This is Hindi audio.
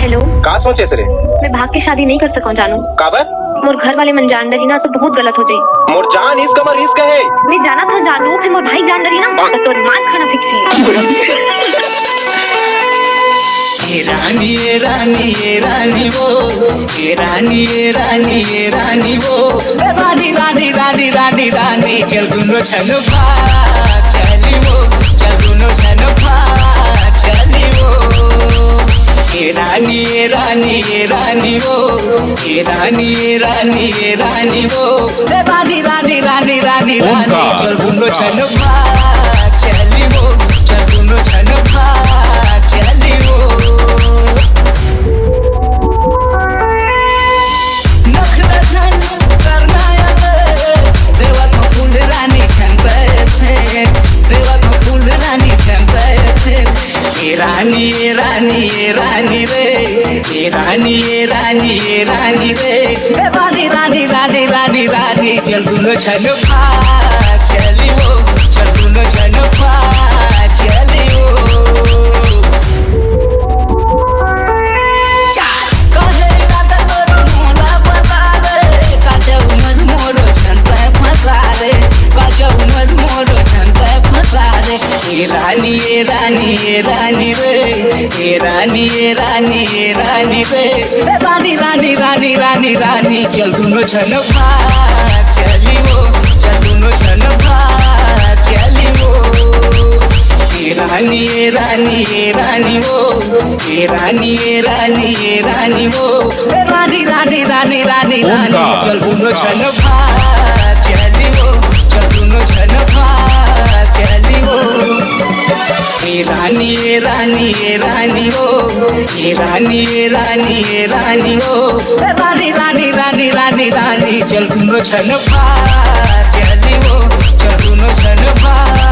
हेलो, का सोचे तेरे? मैं भाग के शादी नहीं कर सकूं जानू। काबर? मोर घर वाले मन जान डरी ना तो बहुत गलत हो जाई। मोर जान इस कमर रिस्क है। मैं जाना था जानू, फिर मोर भाई जान डरी ना तो तोर मार खाना फिक्स है। ये रानी ये रानी ये रानी वो, ये रानी ये रानी ये रानी वो, रानी रानी रानी रानी रानी चल गुनो छनो भाग चली वो, चल गुनो छनो भाग चली वो। ये रानी ये रानी ये रानी वो, ये रानी ये रानी ये रानी वो, रानी रानी रानी रानी रानी चल गुनो छनो भाग चली वो, चल गुनो छनो भाग चली वो। रानी ये रानी ये रानी रे, ये रानी ये रानी ये रानी रे, रानी रानी रानी रानी रानी चल गुनो छनो भाग चली वो, चल गुनो छनो भाग चली वो। कहे राधा तोरो मोला बता रे, काचा उमर मोरो छनता फसा रे, काचा उमर मोरो छनता फसा रे। ये रानी ये रानी ये रानी रे, ये रानी ये रानी ये रानी रे, रानी रानी रानी रानी रानी चल गुनो छनो भाग चली वो, चल गुनो छनो भाग चली वो। ये रानी ये रानी ये रानी वो, ये रानी ये रानी ये रानी वो, रानी रानी रानी रानी रानी चल गुनो छनो भाग चली वो, चल गुनो छनो भाग चली वो। ये रानी ये रानी ये रानी वो, ये रानी ये रानी ये रानी वो, रानी रानी रानी रानी रानी चल गुनो छनो भाग चली वो, चल गुनो छनो भाग